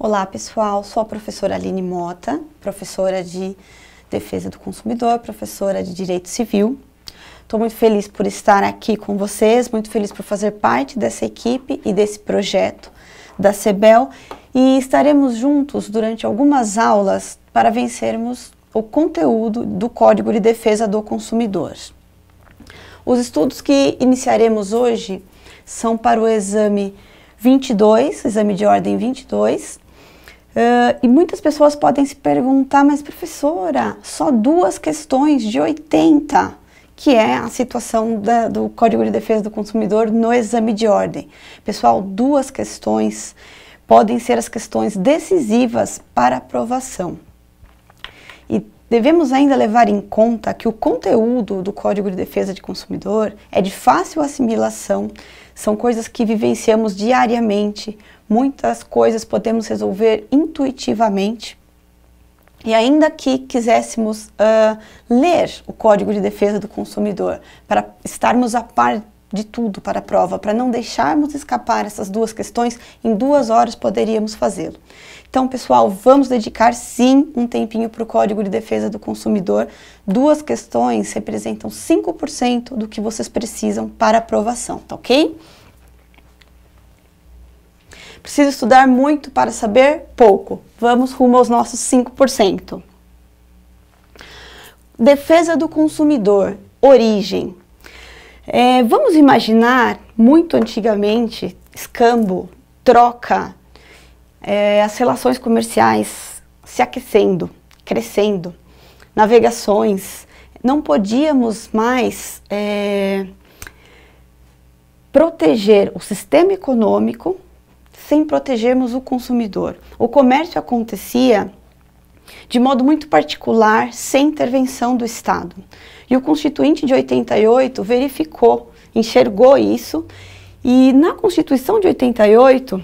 Olá pessoal, sou a professora Aline Mota, professora de Defesa do Consumidor, professora de Direito Civil. Estou muito feliz por estar aqui com vocês, muito feliz por fazer parte dessa equipe e desse projeto da CEBEL, e estaremos juntos durante algumas aulas para vencermos o conteúdo do Código de Defesa do Consumidor. Os estudos que iniciaremos hoje são para o exame 22, exame de ordem 22, e muitas pessoas podem se perguntar, mas professora, só 2 questões de 80, que é a situação do Código de Defesa do Consumidor no exame de ordem. Pessoal, 2 questões podem ser as questões decisivas para aprovação. E devemos ainda levar em conta que o conteúdo do Código de Defesa do Consumidor é de fácil assimilação, são coisas que vivenciamos diariamente, muitas coisas podemos resolver intuitivamente. E ainda que quiséssemos ler o Código de Defesa do Consumidor para estarmos a par de tudo para a prova, para não deixarmos escapar essas 2 questões, em 2 horas poderíamos fazê-lo. Então, pessoal, vamos dedicar sim um tempinho para o Código de Defesa do Consumidor. 2 questões representam 5% do que vocês precisam para aprovação, tá ok? Preciso estudar muito para saber pouco. Vamos rumo aos nossos 5%. Defesa do consumidor, origem. Vamos imaginar, muito antigamente, escambo, troca, as relações comerciais se aquecendo, crescendo, navegações. Não podíamos mais proteger o sistema econômico sem protegermos o consumidor. O comércio acontecia de modo muito particular, sem intervenção do Estado. E o Constituinte de 88 verificou, enxergou isso, e na Constituição de 88,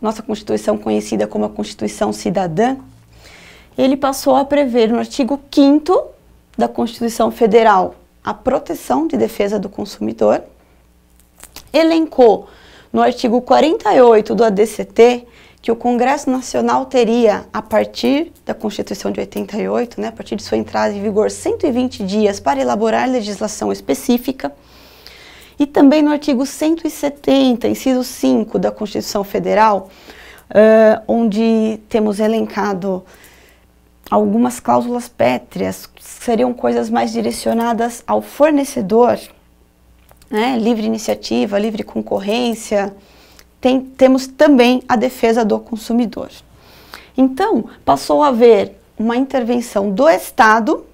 nossa Constituição conhecida como a Constituição Cidadã, ele passou a prever no artigo 5º da Constituição Federal a proteção de defesa do consumidor, elencou no artigo 48 do ADCT que o Congresso Nacional teria, a partir da Constituição de 88, a partir de sua entrada em vigor, 120 dias para elaborar legislação específica. E também no artigo 170, inciso 5 da Constituição Federal, onde temos elencado algumas cláusulas pétreas, que seriam coisas mais direcionadas ao fornecedor, livre iniciativa, livre concorrência. Temos também a defesa do consumidor. Então, passou a haver uma intervenção do Estado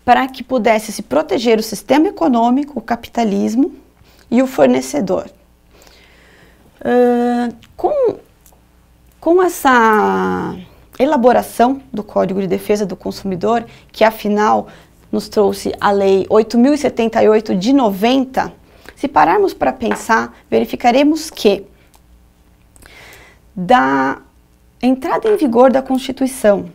para que pudesse se proteger o sistema econômico, o capitalismo e o fornecedor. Com essa elaboração do Código de Defesa do Consumidor, que afinal nos trouxe a Lei 8.078 de 90, se pararmos para pensar, verificaremos que da entrada em vigor da Constituição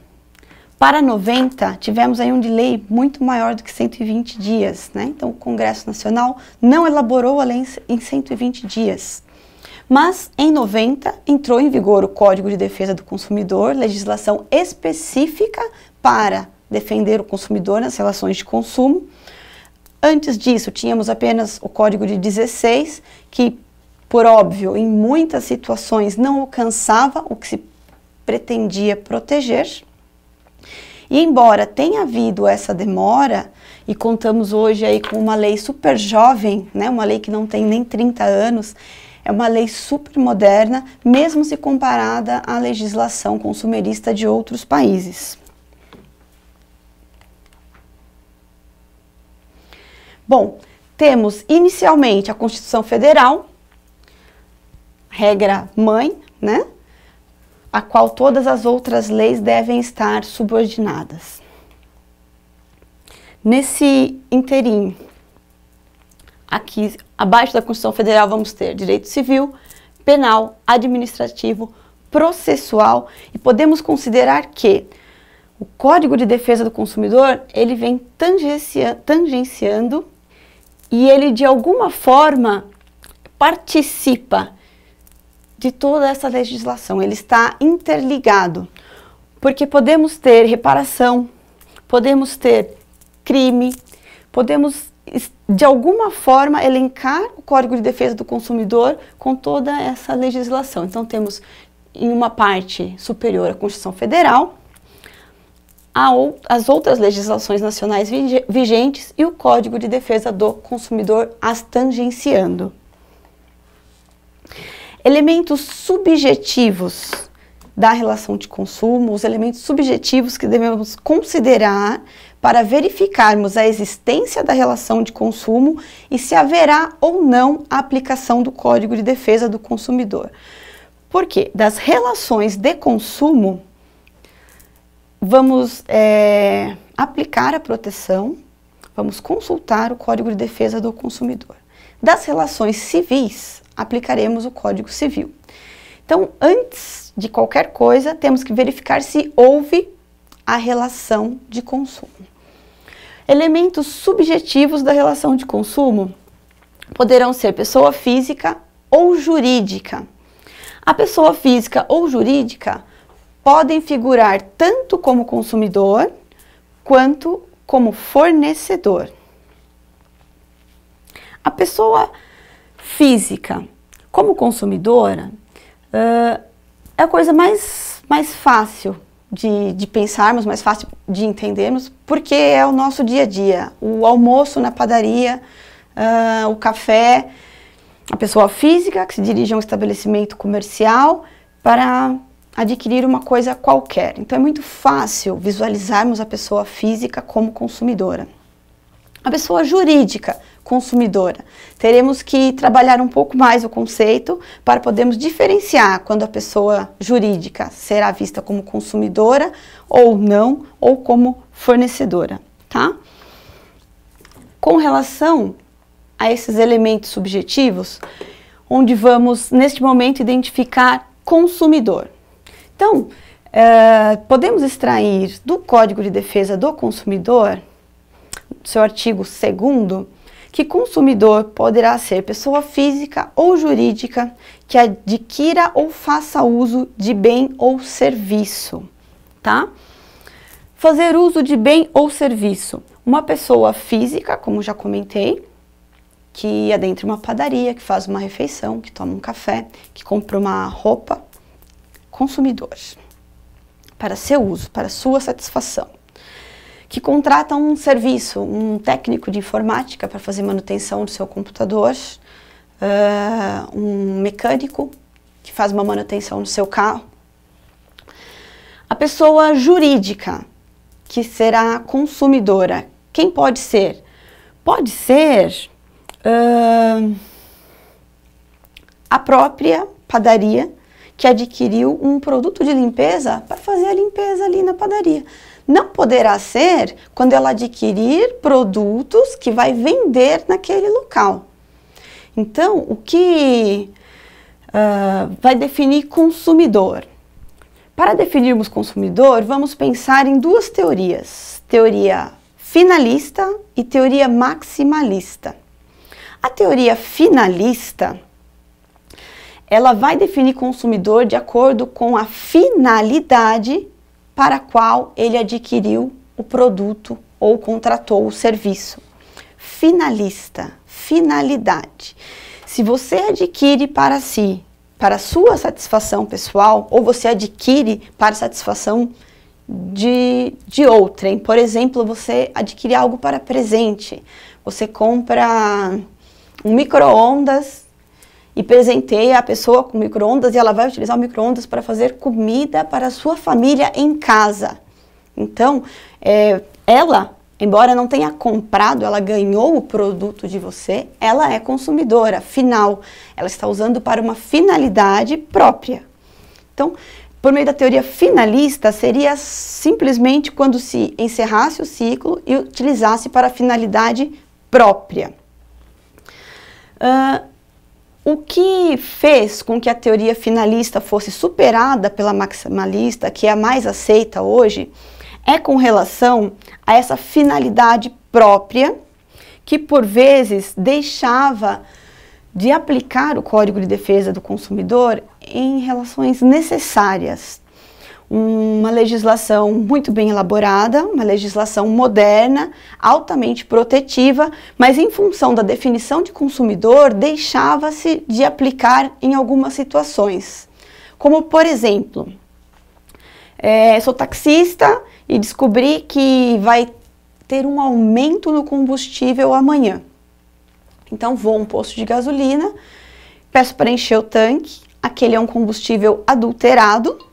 para 90, tivemos aí um delay muito maior do que 120 dias, Então, o Congresso Nacional não elaborou a lei em 120 dias. Mas, em 90, entrou em vigor o Código de Defesa do Consumidor, legislação específica para defender o consumidor nas relações de consumo. Antes disso, tínhamos apenas o Código de 16, que, por óbvio, em muitas situações não alcançava o que se pretendia proteger. E embora tenha havido essa demora, e contamos hoje aí com uma lei super jovem, uma lei que não tem nem 30 anos, é uma lei super moderna, mesmo se comparada à legislação consumerista de outros países. Bom, temos inicialmente a Constituição Federal, regra mãe, a qual todas as outras leis devem estar subordinadas. Nesse inteirinho, aqui abaixo da Constituição Federal vamos ter direito civil, penal, administrativo, processual, e podemos considerar que o Código de Defesa do Consumidor, ele vem tangenciando e ele de alguma forma participa de toda essa legislação, ele está interligado, porque podemos ter reparação, podemos ter crime, podemos de alguma forma elencar o Código de Defesa do Consumidor com toda essa legislação. Então temos em uma parte superior a Constituição Federal, as outras legislações nacionais vigentes e o Código de Defesa do Consumidor as tangenciando. Elementos subjetivos da relação de consumo, os elementos subjetivos que devemos considerar para verificarmos a existência da relação de consumo e se haverá ou não a aplicação do Código de Defesa do Consumidor. Por quê? Das relações de consumo, vamos aplicar a proteção, vamos consultar o Código de Defesa do Consumidor. Das relações civis, aplicaremos o Código Civil. Então, antes de qualquer coisa, temos que verificar se houve a relação de consumo. Elementos subjetivos da relação de consumo poderão ser pessoa física ou jurídica. A pessoa física ou jurídica podem figurar tanto como consumidor quanto como fornecedor. A pessoa física como consumidora é a coisa mais fácil de pensarmos, mais fácil de entendermos, porque é o nosso dia a dia. O almoço na padaria, o café, a pessoa física que se dirige a um estabelecimento comercial para adquirir uma coisa qualquer. Então é muito fácil visualizarmos a pessoa física como consumidora. A pessoa jurídica consumidora. Teremos que trabalhar um pouco mais o conceito para podermos diferenciar quando a pessoa jurídica será vista como consumidora ou não, ou como fornecedora, tá? Com relação a esses elementos subjetivos, onde vamos, neste momento, identificar consumidor. Então, podemos extrair do Código de Defesa do Consumidor, seu artigo 2º, que consumidor poderá ser pessoa física ou jurídica que adquira ou faça uso de bem ou serviço, tá? Fazer uso de bem ou serviço. Uma pessoa física, como já comentei, que adentra uma padaria, que faz uma refeição, que toma um café, que compra uma roupa. Consumidor, para seu uso, para sua satisfação. Que contrata um serviço, um técnico de informática para fazer manutenção do seu computador, um mecânico que faz uma manutenção do seu carro. A pessoa jurídica, que será consumidora, quem pode ser? Pode ser a própria padaria que adquiriu um produto de limpeza para fazer a limpeza ali na padaria. Não poderá ser quando ela adquirir produtos que vai vender naquele local. Então, o que vai definir consumidor? Para definirmos consumidor, vamos pensar em duas teorias. Teoria finalista e teoria maximalista. A teoria finalista, ela vai definir consumidor de acordo com a finalidade para a qual ele adquiriu o produto ou contratou o serviço. Finalista, finalidade. Se você adquire para si, para sua satisfação pessoal, ou você adquire para satisfação de outrem, por exemplo, você adquire algo para presente, você compra um micro-ondas e presenteia a pessoa com micro-ondas e ela vai utilizar o micro-ondas para fazer comida para a sua família em casa. Então, ela, embora não tenha comprado, ela ganhou o produto de você, ela é consumidora, final. Ela está usando para uma finalidade própria. Então, por meio da teoria finalista, seria simplesmente quando se encerrasse o ciclo e utilizasse para a finalidade própria. O que fez com que a teoria finalista fosse superada pela maximalista, que é a mais aceita hoje, é com relação a essa finalidade própria, que por vezes deixava de aplicar o Código de Defesa do Consumidor em relações necessárias. Uma legislação muito bem elaborada, uma legislação moderna, altamente protetiva, mas em função da definição de consumidor, deixava-se de aplicar em algumas situações. Como, por exemplo, sou taxista e descobri que vai ter um aumento no combustível amanhã. Então vou a um posto de gasolina, peço para encher o tanque, aquele é um combustível adulterado,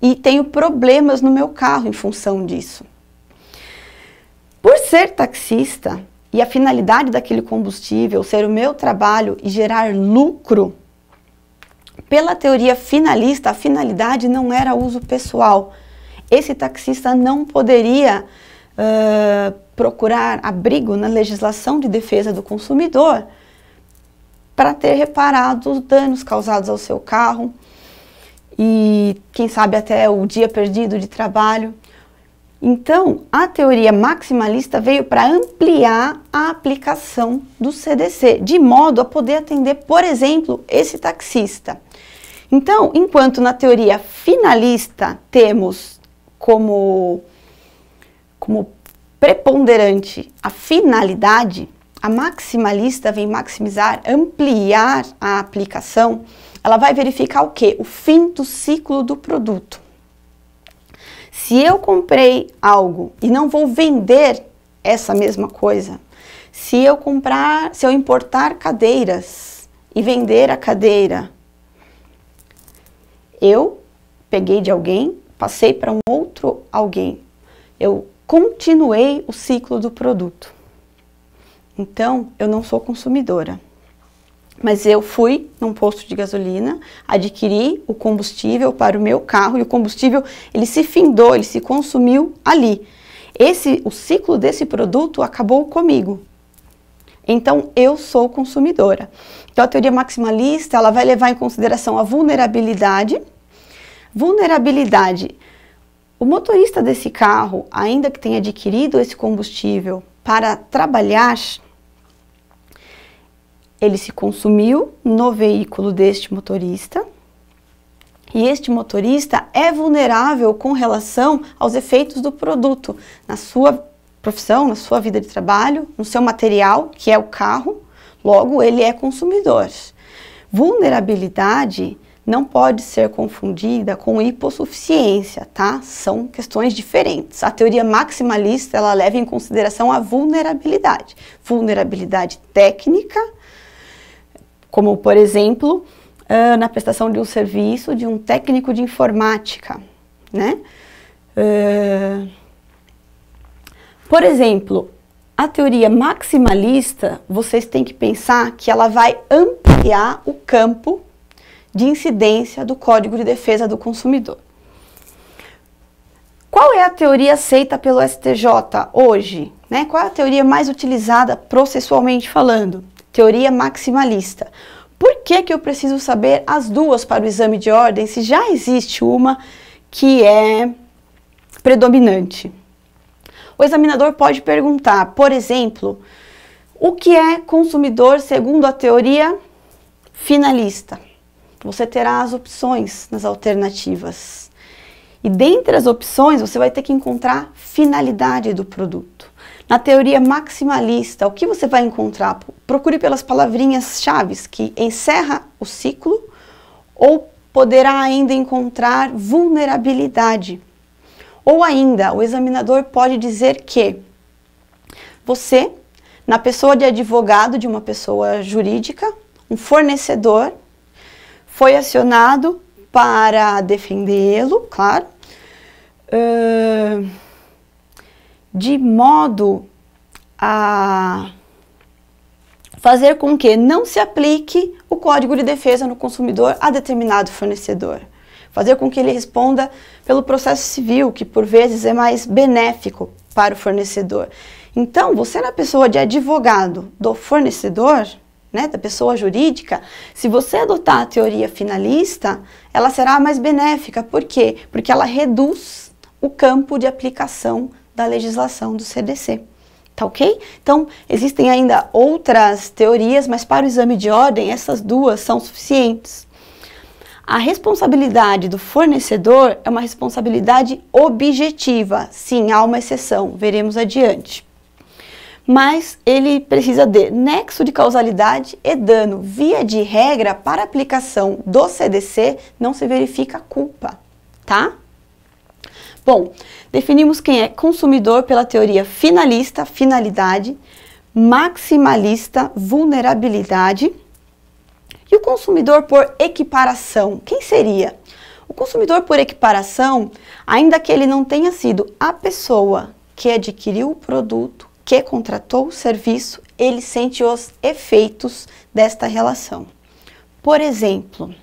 e tenho problemas no meu carro em função disso. Por ser taxista e a finalidade daquele combustível ser o meu trabalho e gerar lucro, pela teoria finalista, a finalidade não era uso pessoal. Esse taxista não poderia procurar abrigo na legislação de defesa do consumidor para ter reparado os danos causados ao seu carro, e quem sabe até o dia perdido de trabalho. Então, a teoria maximalista veio para ampliar a aplicação do CDC, de modo a poder atender, por exemplo, esse taxista. Então, enquanto na teoria finalista temos como preponderante a finalidade, a maximalista vem maximizar, ampliar a aplicação. Ela vai verificar o quê? O fim do ciclo do produto. Se eu comprei algo e não vou vender essa mesma coisa, se eu importar cadeiras e vender a cadeira, eu peguei de alguém, passei para um outro alguém, eu continuei o ciclo do produto. Então, eu não sou consumidora. Mas eu fui num posto de gasolina, adquiri o combustível para o meu carro e o combustível, ele se findou, ele se consumiu ali. O ciclo desse produto acabou comigo. Então, eu sou consumidora. Então, a teoria maximalista, ela vai levar em consideração a vulnerabilidade. Vulnerabilidade. O motorista desse carro, ainda que tenha adquirido esse combustível para trabalhar, ele se consumiu no veículo deste motorista, e este motorista é vulnerável com relação aos efeitos do produto, na sua profissão, na sua vida de trabalho, no seu material, que é o carro, logo ele é consumidor. Vulnerabilidade não pode ser confundida com hipossuficiência, tá? São questões diferentes. A teoria maximalista, ela leva em consideração a vulnerabilidade. Vulnerabilidade técnica, como, por exemplo, na prestação de um serviço de um técnico de informática, né? Por exemplo, a teoria maximalista, vocês têm que pensar que ela vai ampliar o campo de incidência do Código de Defesa do Consumidor. Qual é a teoria aceita pelo STJ hoje, né? Qual é a teoria mais utilizada processualmente falando? Teoria maximalista. Por que eu preciso saber as duas para o exame de ordem, se já existe uma que é predominante? O examinador pode perguntar, por exemplo, o que é consumidor segundo a teoria finalista? Você terá as opções nas alternativas. E dentre as opções, você vai ter que encontrar finalidade do produto. Na teoria maximalista, o que você vai encontrar? Procure pelas palavrinhas-chave que encerra o ciclo, ou poderá ainda encontrar vulnerabilidade. Ou ainda, o examinador pode dizer que você, na pessoa de advogado de uma pessoa jurídica, um fornecedor, foi acionado para defendê-lo, claro, de modo a fazer com que não se aplique o Código de Defesa no Consumidor a determinado fornecedor. Fazer com que ele responda pelo processo civil, que por vezes é mais benéfico para o fornecedor. Então, você na pessoa de advogado do fornecedor, né, da pessoa jurídica, se você adotar a teoria finalista, ela será mais benéfica. Por quê? Porque ela reduz o campo de aplicação da legislação do CDC. Tá ok? Então, existem ainda outras teorias, mas para o exame de ordem, essas duas são suficientes. A responsabilidade do fornecedor é uma responsabilidade objetiva. Sim, há uma exceção, veremos adiante. Mas ele precisa de nexo de causalidade e dano. Via de regra, para aplicação do CDC, não se verifica culpa, tá? Bom, definimos quem é consumidor pela teoria finalista, finalidade, maximalista, vulnerabilidade, e o consumidor por equiparação. Quem seria? O consumidor por equiparação, ainda que ele não tenha sido a pessoa que adquiriu o produto, que contratou o serviço, ele sente os efeitos desta relação. Por exemplo,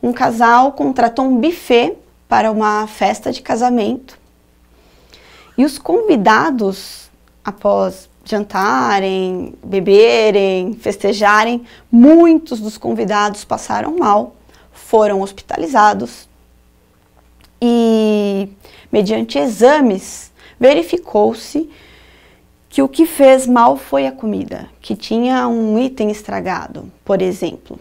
um casal contratou um buffet para uma festa de casamento e os convidados, após jantarem, beberem, festejarem, muitos dos convidados passaram mal, foram hospitalizados e, mediante exames, verificou-se que o que fez mal foi a comida, que tinha um item estragado, por exemplo.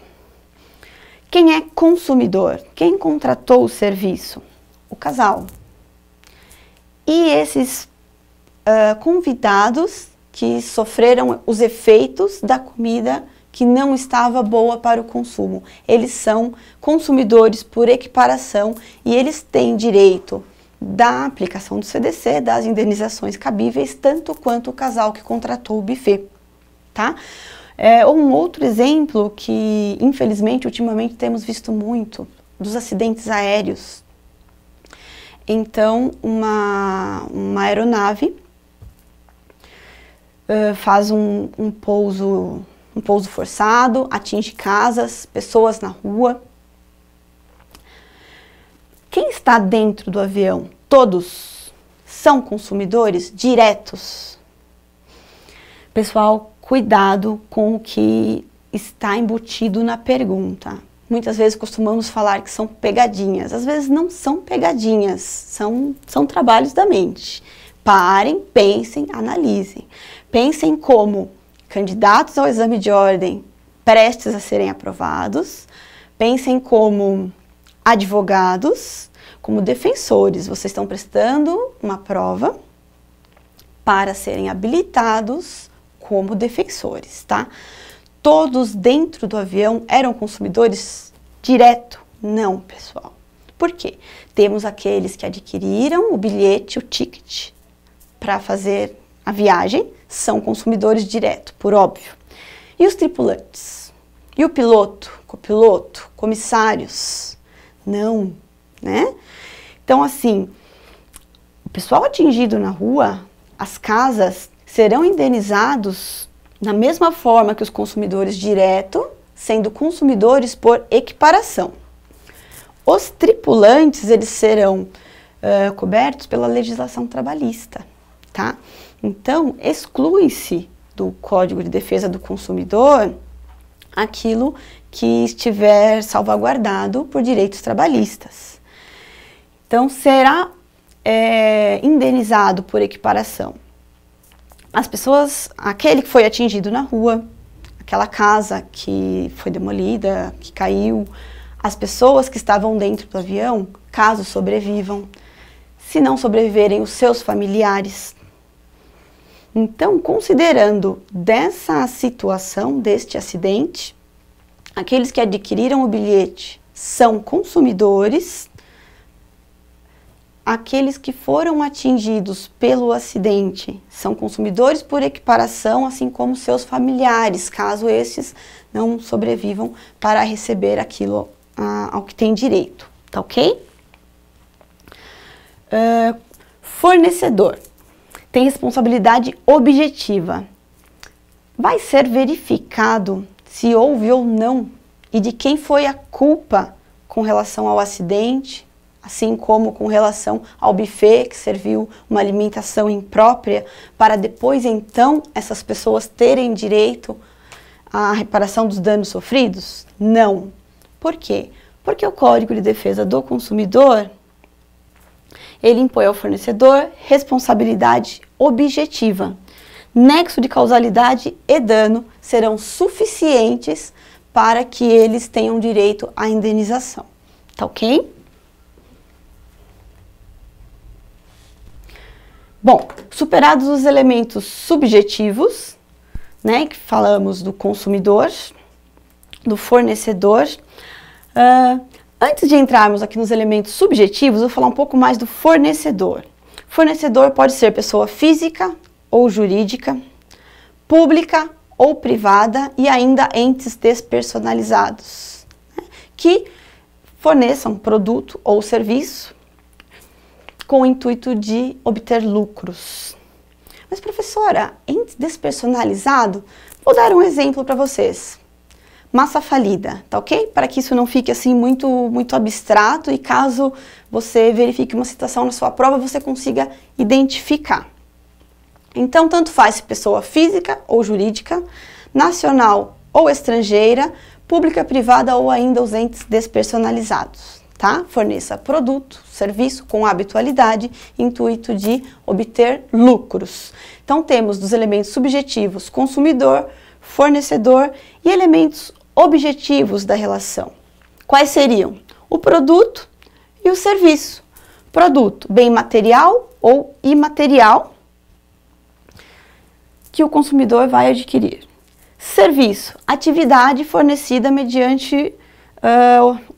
Quem é consumidor? Quem contratou o serviço? O casal. E esses convidados que sofreram os efeitos da comida que não estava boa para o consumo. Eles são consumidores por equiparação e eles têm direito da aplicação do CDC, das indenizações cabíveis, tanto quanto o casal que contratou o buffet, tá? Um outro exemplo que, infelizmente, ultimamente temos visto muito, dos acidentes aéreos. Então, uma aeronave faz um pouso forçado, atinge casas, pessoas na rua. Quem está dentro do avião? Todos são consumidores diretos. Pessoal, cuidado com o que está embutido na pergunta. Muitas vezes costumamos falar que são pegadinhas. Às vezes não são pegadinhas, são trabalhos da mente. Parem, pensem, analisem. Pensem como candidatos ao exame de ordem prestes a serem aprovados. Pensem como advogados, como defensores. Vocês estão prestando uma prova para serem habilitados como defensores, tá? Todos dentro do avião eram consumidores direto? Não, pessoal. Por quê? Temos aqueles que adquiriram o bilhete, o ticket, para fazer a viagem, são consumidores direto, por óbvio. E os tripulantes? E o piloto, copiloto, comissários? Não, né? Então, assim, o pessoal atingido na rua, as casas serão indenizados da mesma forma que os consumidores direto, sendo consumidores por equiparação. Os tripulantes, eles serão cobertos pela legislação trabalhista, tá? Então, exclui-se do Código de Defesa do Consumidor aquilo que estiver salvaguardado por direitos trabalhistas. Então, será indenizado por equiparação as pessoas, aquele que foi atingido na rua, aquela casa que foi demolida, que caiu, as pessoas que estavam dentro do avião, caso sobrevivam, se não sobreviverem os seus familiares. Então, considerando dessa situação, deste acidente, aqueles que adquiriram o bilhete são consumidores, aqueles que foram atingidos pelo acidente são consumidores por equiparação, assim como seus familiares, caso esses não sobrevivam para receber aquilo ao que tem direito, tá ok? Fornecedor tem responsabilidade objetiva. Vai ser verificado se houve ou não e de quem foi a culpa com relação ao acidente, assim como com relação ao buffet que serviu uma alimentação imprópria, para depois então essas pessoas terem direito à reparação dos danos sofridos? Não. Por quê? Porque o Código de Defesa do Consumidor, ele impõe ao fornecedor responsabilidade objetiva. Nexo de causalidade e dano serão suficientes para que eles tenham direito à indenização. Tá ok? Bom, superados os elementos subjetivos, né, que falamos do consumidor, do fornecedor, antes de entrarmos aqui nos elementos subjetivos, eu vou falar um pouco mais do fornecedor. Fornecedor pode ser pessoa física ou jurídica, pública ou privada e ainda entes despersonalizados, né, que forneçam produto ou serviço com o intuito de obter lucros. Mas, professora, ente despersonalizado? Vou dar um exemplo para vocês. Massa falida, tá ok? Para que isso não fique assim muito abstrato e caso você verifique uma situação na sua prova, você consiga identificar. Então, tanto faz se pessoa física ou jurídica, nacional ou estrangeira, pública, privada ou ainda os entes despersonalizados. Tá? Forneça produto, serviço com habitualidade, intuito de obter lucros. Então, temos dos elementos subjetivos consumidor, fornecedor e elementos objetivos da relação. Quais seriam? O produto e o serviço. Produto, bem material ou imaterial, que o consumidor vai adquirir. Serviço, atividade fornecida mediante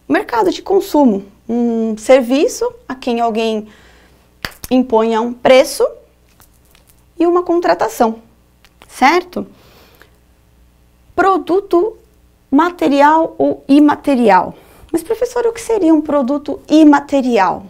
mercado de consumo, um serviço a quem alguém imponha um preço e uma contratação, certo? Produto material ou imaterial. Mas, professora, o que seria um produto imaterial?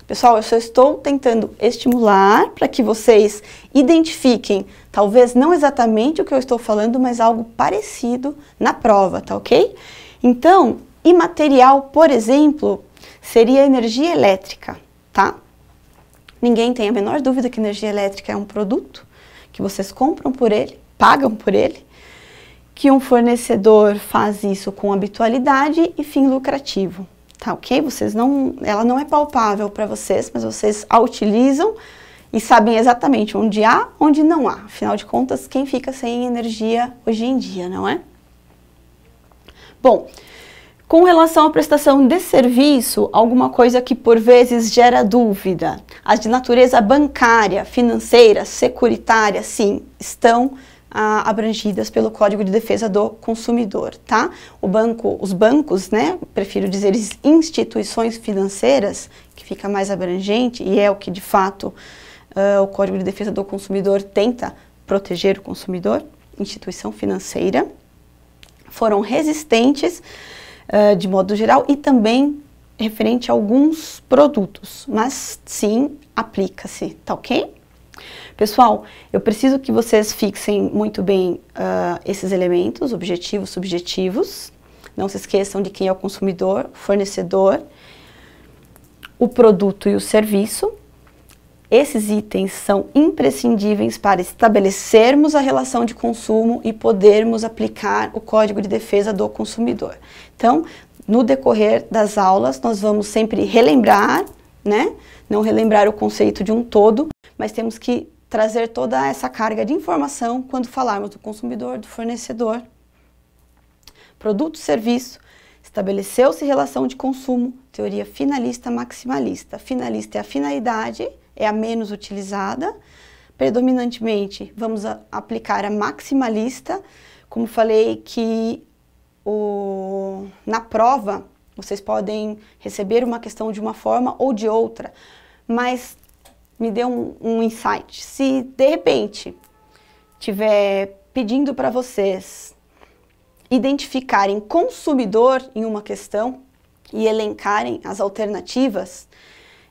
Pessoal, eu só estou tentando estimular para que vocês identifiquem, talvez não exatamente o que eu estou falando, mas algo parecido na prova, tá ok? Então, imaterial, por exemplo, seria energia elétrica, tá? Ninguém tem a menor dúvida que energia elétrica é um produto, que vocês compram por ele, pagam por ele, que um fornecedor faz isso com habitualidade e fim lucrativo, tá ok? Ela não é palpável para vocês, mas vocês a utilizam e sabem exatamente onde há, onde não há. Afinal de contas, quem fica sem energia hoje em dia, não é? Bom, com relação à prestação de serviço, alguma coisa que por vezes gera dúvida. As de natureza bancária, financeira, securitária, sim, estão abrangidas pelo Código de Defesa do Consumidor, tá? Os bancos, né, prefiro dizer instituições financeiras, que fica mais abrangente e é o que de fato o Código de Defesa do Consumidor tenta proteger o consumidor, instituição financeira, foram resistentes de modo geral e também referente a alguns produtos, mas sim, aplica-se, tá ok? Pessoal, eu preciso que vocês fixem muito bem esses elementos, objetivos, subjetivos. Não se esqueçam de quem é o consumidor, o fornecedor, o produto e o serviço. Esses itens são imprescindíveis para estabelecermos a relação de consumo e podermos aplicar o Código de Defesa do Consumidor. Então, no decorrer das aulas, nós vamos sempre relembrar, né? Não relembrar o conceito de um todo, mas temos que trazer toda essa carga de informação quando falarmos do consumidor, do fornecedor, produto, serviço, estabeleceu-se relação de consumo, teoria finalista, maximalista. Finalista é a finalidade, é a menos utilizada. Predominantemente, vamos aplicar a maximalista. Como falei que na prova, vocês podem receber uma questão de uma forma ou de outra, mas me deu um insight. Se de repente tiver pedindo para vocês identificarem consumidor em uma questão e elencarem as alternativas,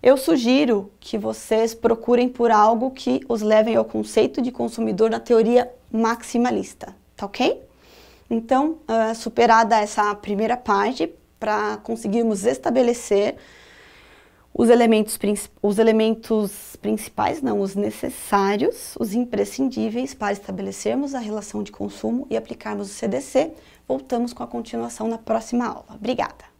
eu sugiro que vocês procurem por algo que os levem ao conceito de consumidor na teoria maximalista, tá ok? Então, superada essa primeira parte, para conseguirmos estabelecer os elementos principais, não, os necessários, os imprescindíveis para estabelecermos a relação de consumo e aplicarmos o CDC, voltamos com a continuação na próxima aula. Obrigada!